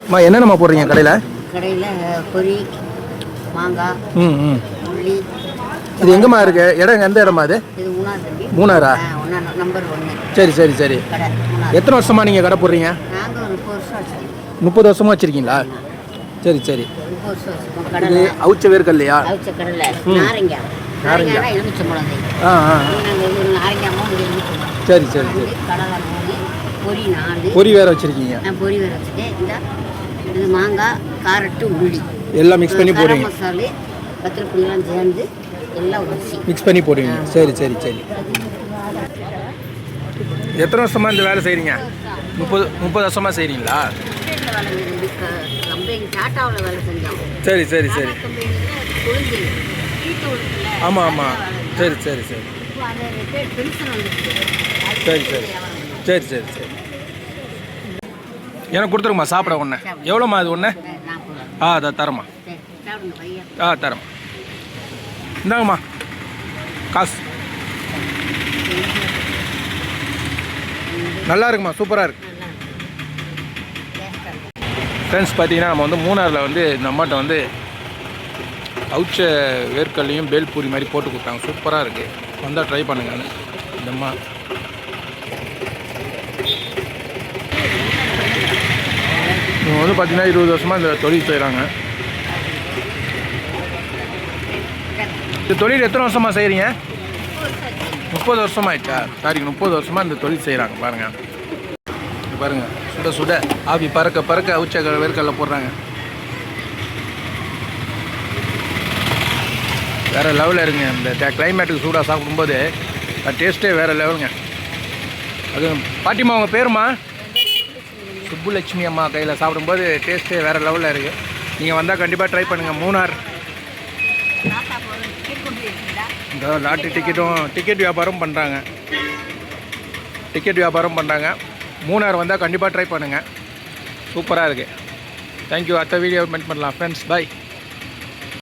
அம்மா என்னென்னம்மா போடுறீங்க கடையில்? கடையில் பொரி, மாங்காய், உள்ளி. இது எங்கம்மா இருக்கு இடம்? எந்த இடமா அது? இது மூணாரா? நம்பர் 1. சரி சரி சரி. எத்தனை வருஷமா நீங்கள் கடை போடுறீங்க? நாங்கள் ஒரு 30 வருஷம் வச்சுருக்கோம். 30 வருஷமா வச்சுருக்கீங்களா? சரி சரி. 30 வருஷம் வச்சுருக்கோம். இது கடலை அவிச்ச வேர்க்கல்லையா? அவிச்ச கடலை, நாரங்காய், நாரங்காய் எலுமிச்சம்பழம். நாங்கள் ஒரு நாரங்காய் எலுமிச்சம்பழம். சரி சரி சரி. கடலை 3, பொரி 4. பொரி வேறு வச்சுருக்கீங்க? நான் பொரி வேறு வச்சுட்டேன். இது மாங்காய், காரட்டு, உள்ளி எல்லாம் மிக்ஸ் பண்ணி போடுறீங்க? மசாலு, கத்திரிப்பொடியெல்லாம் சேர்ந்து எல்லாம் மிக்ஸ் பண்ணி போடுவீங்க? சரி சரி சரி. எத்தனை வருஷமாக இந்த வேலை செய்கிறீங்க? 30 வருஷமாக செய்கிறீங்களா? டாட்டாவில் வேலை செஞ்சோம். சரி சரி சரி. ஆமாம் ஆமாம். சரி சரி சரி. சரி சரி சரி சரி சரி. எனக்கு கொடுத்துருங்கம்மா சாப்பிட ஒன்று. எவ்வளோம்மா அது ஒன்று? அதை தரம்மா. தரம்மா. இந்தாங்கம்மா காசு. நல்லா இருக்குமா? சூப்பராக இருக்கு. ஃப்ரெண்ட்ஸ் பார்த்தீங்கன்னா நம்ம வந்து மூணாரில் வந்து இந்த அம்மாட்ட வந்து அவுச்ச வேர்க்கல்லையும் பேல்பூரி மாதிரி போட்டு கொடுத்தாங்க. சூப்பராக இருக்குது. வந்தால் ட்ரை பண்ணுங்க. இந்த அம்மா இவங்க வந்து பார்த்தீங்கன்னா 20 வருஷமாக இந்த தொழில் செய்கிறாங்க. இந்த தொழில் எத்தனை வருஷமாக செய்கிறீங்க? 30 வருஷமாயிடுச்சா? சாரி, 30 வருஷமாக இந்த தொழில் செய்கிறாங்க. பாருங்கள் பாருங்கள், சுட சுட ஆவி பறக்க பறக்க அவிச்ச வேர்க்கல்ல போடுறாங்க. வேறு லெவலில் இருங்க. இந்த கிளைமேட்டுக்கு சூடாக சாப்பிடும்போது டேஸ்ட்டே வேறு லெவலுங்க. அது பாட்டிம்மா உங்கள் பேருமா? சுப்புலட்சுமி அம்மா கையில் சாப்பிடும்போது டேஸ்ட்டே வேறு லெவலில் இருக்குது. நீங்கள் வந்தால் கண்டிப்பாக ட்ரை பண்ணுங்கள். மூணார் இந்த லாட்ரி டிக்கெட் வியாபாரம் பண்ணுறாங்க. மூணார் வந்தால் கண்டிப்பாக ட்ரை பண்ணுங்கள். சூப்பராக இருக்குது. தேங்க்யூ. அடுத்த வீடியோ மென்ட் பண்ணலாம் ஃப்ரெண்ட்ஸ். பை.